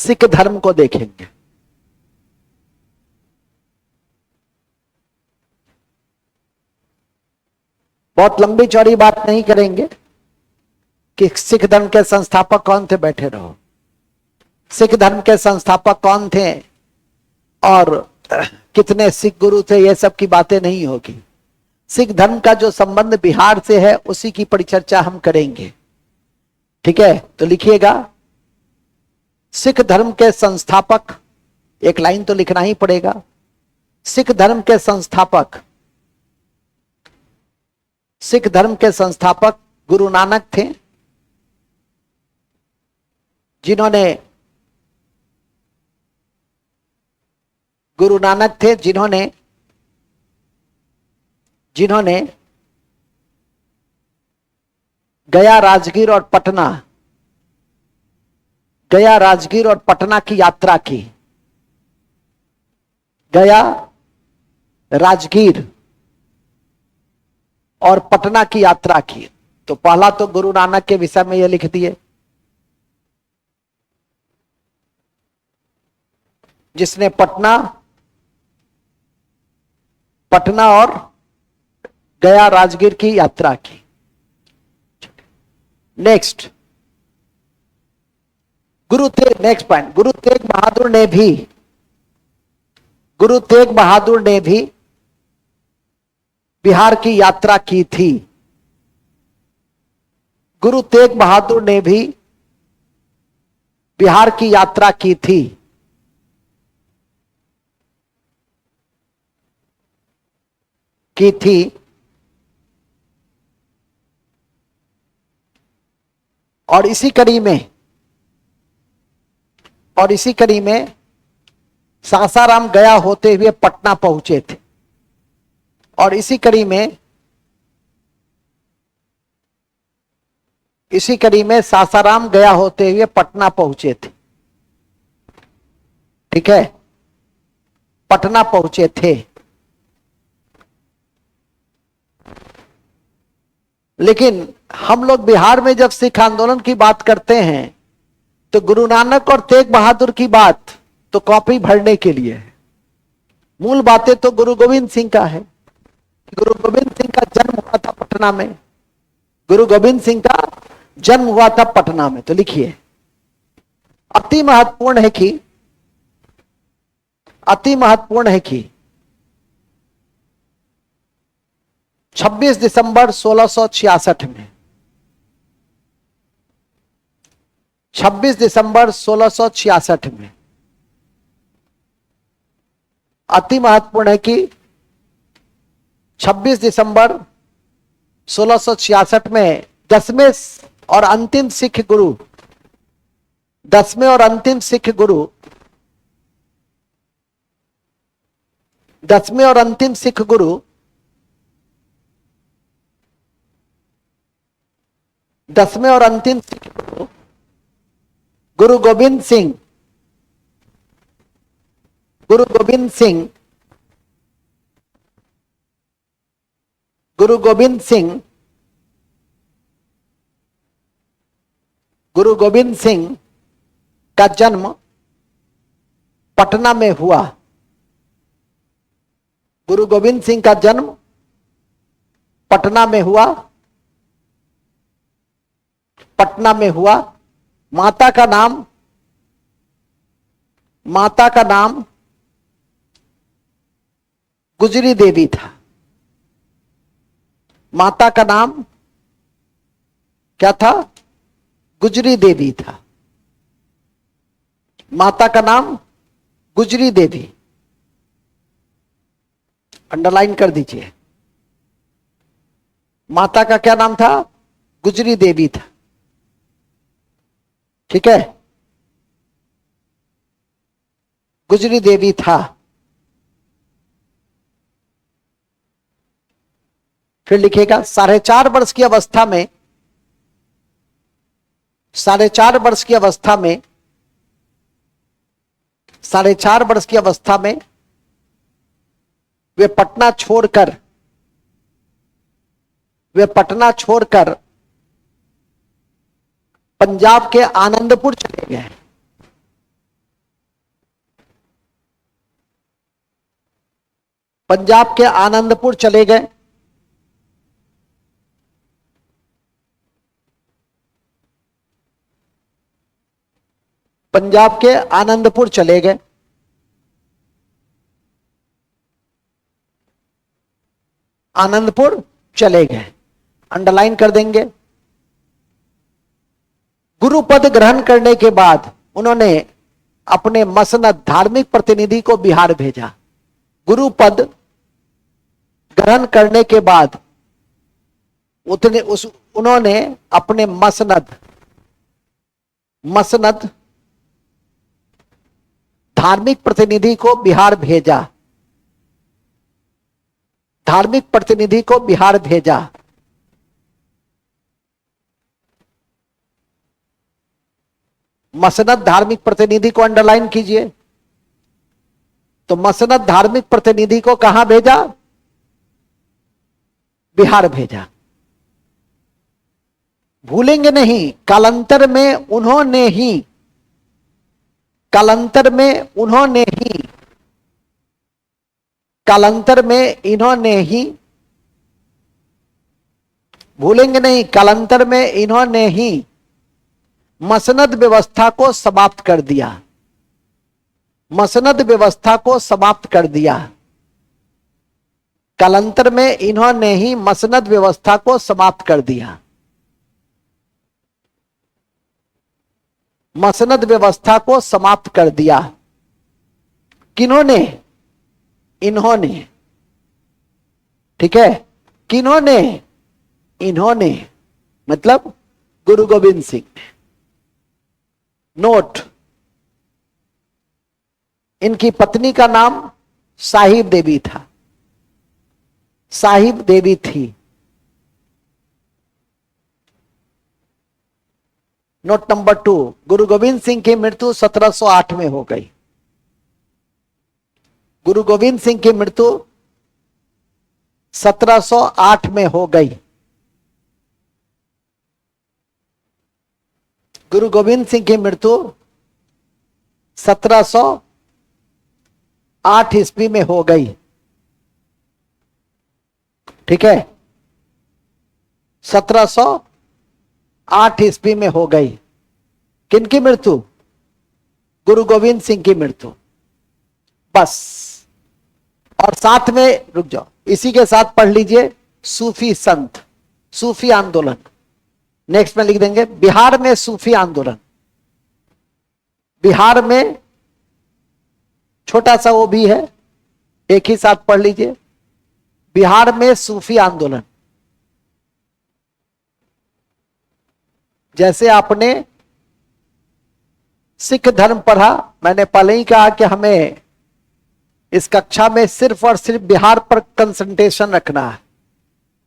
सिख धर्म को देखेंगे। बहुत लंबी चौड़ी बात नहीं करेंगे कि सिख धर्म के संस्थापक कौन थे, बैठे रहो। सिख धर्म के संस्थापक कौन थे और कितने सिख गुरु थे, ये सब की बातें नहीं होगी। सिख धर्म का जो संबंध बिहार से है उसी की परिचर्चा हम करेंगे। ठीक है, तो लिखिएगा, सिख धर्म के संस्थापक, एक लाइन तो लिखना ही पड़ेगा। सिख धर्म के संस्थापक, सिख धर्म के संस्थापक गुरु नानक थे, जिन्होंने गुरु नानक थे जिन्होंने जिन्होंने गया, राजगीर और पटना, गया, राजगीर और पटना की यात्रा की। गया, राजगीर और पटना की यात्रा की। तो पहला तो गुरु नानक के विषय में यह लिख दिए, जिसने पटना और गया, राजगीर की यात्रा की। Next, next point, Guru Tegh Bahadur ने भी बिहार की यात्रा की थी। गुरु तेग बहादुर ने भी बिहार की यात्रा की थी। और इसी कड़ी में सासाराम गया होते हुए पटना पहुंचे थे। और इसी कड़ी में सासाराम गया होते हुए पटना पहुंचे थे। ठीक है, पटना पहुंचे थे। लेकिन हम लोग बिहार में जब सिख आंदोलन की बात करते हैं तो गुरु नानक और तेग बहादुर की बात तो कॉपी भरने के लिए है। मूल बातें तो गुरु गोविंद सिंह का है। गुरु गोविंद सिंह का जन्म हुआ था पटना में। गुरु गोविंद सिंह का जन्म हुआ था पटना में। तो लिखिए, अति महत्वपूर्ण है कि 26 दिसंबर 1666 में, 26 दिसंबर 1666 में, अति महत्वपूर्ण है कि 26 दिसंबर 1666 में 10वें और अंतिम सिख गुरु 10वें और अंतिम सिख गुरु 10वें और अंतिम सिख गुरु 10वें और अंतिम सिख गुरु गुरु गोविंद सिंह गुरु गोविंद सिंह गुरु गोविंद सिंह गुरु गोविंद सिंह का जन्म पटना में हुआ। गुरु गोविंद सिंह का जन्म पटना में हुआ। पटना में हुआ। माता का नाम गुजरी देवी था। माता का नाम क्या था? गुजरी देवी था। माता का नाम गुजरी देवी, अंडरलाइन कर दीजिए। माता का क्या नाम था? गुजरी देवी था। ठीक है, गुजरी देवी था। फिर लिखेगा 4.5 वर्ष की अवस्था में 4.5 वर्ष की अवस्था में 4.5 वर्ष की अवस्था में वे पटना छोड़कर पंजाब के आनंदपुर चले गए। पंजाब के आनंदपुर चले गए, पंजाब के आनंदपुर चले गए, आनंदपुर चले गए, अंडरलाइन कर देंगे। गुरु पद ग्रहण करने के बाद उन्होंने अपने मसनद धार्मिक प्रतिनिधि को बिहार भेजा। गुरु पद ग्रहण करने के बाद उन्होंने अपने मसनद धार्मिक प्रतिनिधि को बिहार भेजा, धार्मिक प्रतिनिधि को बिहार भेजा। मसनद धार्मिक प्रतिनिधि को अंडरलाइन कीजिए। तो मसनद धार्मिक प्रतिनिधि को कहां भेजा? बिहार भेजा। भूलेंगे नहीं, कालांतर में उन्होंने ही कालांतर में इन्होंने ही भूलेंगे नहीं, कालांतर में इन्होंने ही मसनद व्यवस्था को समाप्त कर दिया, मसनद व्यवस्था को समाप्त कर दिया। कालांतर में इन्होंने ही मसनद व्यवस्था को समाप्त कर दिया। मसनद व्यवस्था को समाप्त कर दिया। किन्होंने? इन्होंने। ठीक है, किन्होंने? इन्होंने, मतलब गुरु गोविंद सिंह ने। नोट, इनकी पत्नी का नाम साहिब देवी था, साहिब देवी थी। नोट नंबर 2, गुरु गोविंद सिंह की मृत्यु 1708 में हो गई। गुरु गोविंद सिंह की मृत्यु 1708 में हो गई। गुरु गोविंद सिंह की मृत्यु 1708 ईस्वी में हो गई। ठीक है, 1708 ईस्वी में हो गई। किनकी मृत्यु? गुरु गोविंद सिंह की मृत्यु। बस, और साथ में रुक जाओ, इसी के साथ पढ़ लीजिए सूफी संत, सूफी आंदोलन। नेक्स्ट में लिख देंगे बिहार में सूफी आंदोलन। बिहार में छोटा सा वो भी है, एक ही साथ पढ़ लीजिए, बिहार में सूफी आंदोलन। जैसे आपने सिख धर्म पढ़ा, मैंने पहले ही कहा कि हमें इस कक्षा में सिर्फ और सिर्फ बिहार पर कंसंट्रेशन रखना है।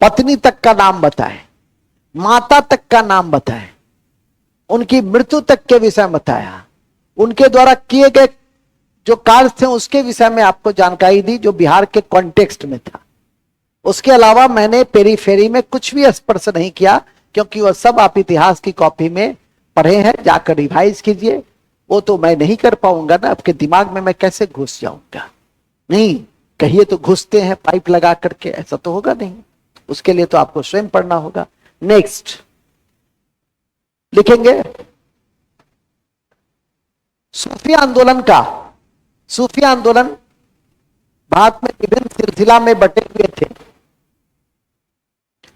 पत्नी तक का नाम बताए, माता तक का नाम बताए, उनकी मृत्यु तक के विषय बताया, उनके द्वारा किए गए जो कार्य थे उसके विषय में आपको जानकारी दी जो बिहार के कॉन्टेक्स्ट में था। उसके अलावा मैंने पेरीफेरी में कुछ भी स्पर्श नहीं किया, क्योंकि वह सब आप इतिहास की कॉपी में पढ़े हैं, जाकर रिवाइज कीजिए। वो तो मैं नहीं कर पाऊंगा ना, आपके दिमाग में मैं कैसे घुस जाऊंगा? नहीं कहिए तो घुसते हैं पाइप लगा करके, ऐसा तो होगा नहीं। उसके लिए तो आपको स्वयं पढ़ना होगा। नेक्स्ट लिखेंगे सूफी आंदोलन का। सूफी आंदोलन भारत में विभिन्न सिलसिला में बटे हुए थे।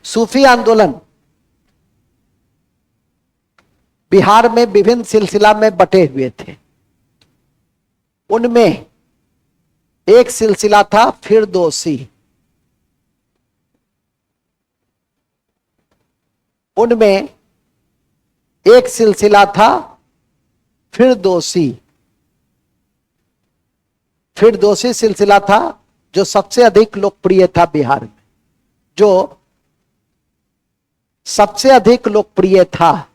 सूफी आंदोलन बिहार में विभिन्न सिलसिला में बटे हुए थे। उनमें एक सिलसिला था फिरदौसी, उनमें एक सिलसिला था फिरदौसी। फिरदौसी सिलसिला था जो सबसे अधिक लोकप्रिय था बिहार में, जो सबसे अधिक लोकप्रिय था,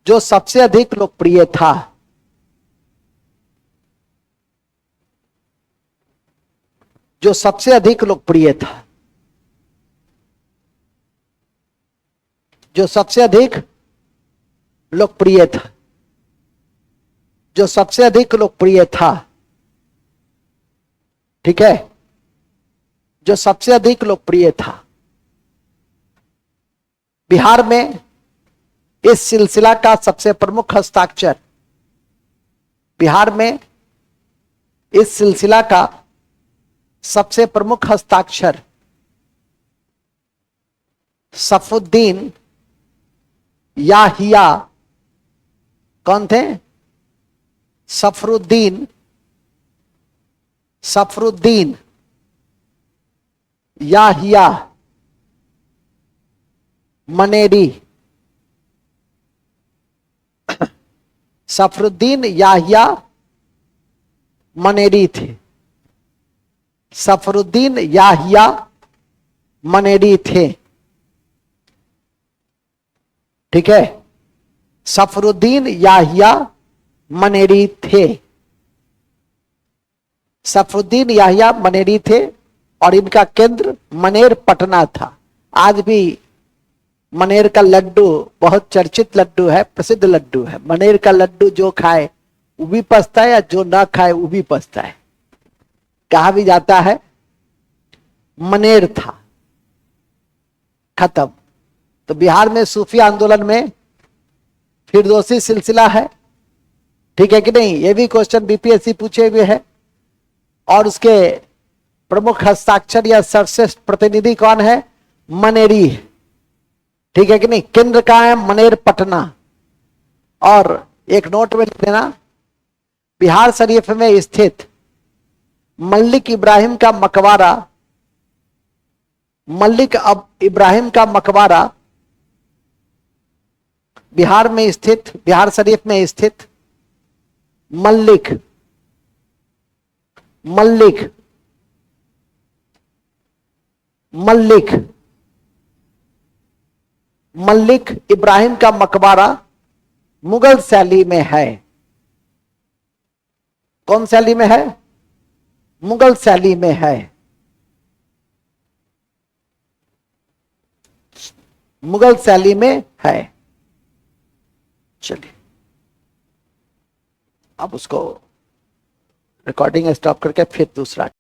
जो सबसे अधिक लोकप्रिय था। जो सबसे अधिक लोकप्रिय था, जो सबसे अधिक लोकप्रिय था, जो सबसे अधिक लोकप्रिय था, ठीक है, जो सबसे अधिक लोकप्रिय था। बिहार में इस सिलसिला का सबसे प्रमुख हस्ताक्षर, बिहार में इस सिलसिला का सबसे प्रमुख हस्ताक्षर सफरुद्दीन याहिया, कौन थे? सफरुद्दीन याहिया मनेरी। सफरुद्दीन याहिया मनेरी थे, सफरुद्दीन याहिया मनेरी थे। ठीक है, सफरुद्दीन याहिया मनेरी थे, सफरुद्दीन याहिया मनेरी थे और इनका केंद्र मनेर पटना था। आज भी मनेर का लड्डू बहुत चर्चित लड्डू है, प्रसिद्ध लड्डू है। मनेर का लड्डू जो खाए वो भी पछता है, या जो ना खाए वो भी पछता है। कहा भी जाता है मनेर था, खत्म। तो बिहार में सूफी आंदोलन में फिरदौसी सिलसिला है, ठीक है कि नहीं? ये भी क्वेश्चन बीपीएससी पूछे हुए है। और उसके प्रमुख हस्ताक्षर या सर्वश्रेष्ठ प्रतिनिधि कौन है? मनेरी, ठीक है कि नहीं? केंद्र कहां है? मनेर पटना। और एक नोट में लिख देना, बिहार शरीफ में स्थित मल्लिक इब्राहिम का मकबरा, मल्लिक अब इब्राहिम का मकबरा बिहार में स्थित, बिहार शरीफ में स्थित मल्लिक इब्राहिम का मकबरा मुगल शैली में है। कौन शैली में है? मुगल शैली में है, मुगल शैली में है। चलिए अब उसको रिकॉर्डिंग स्टॉप करके फिर दूसरा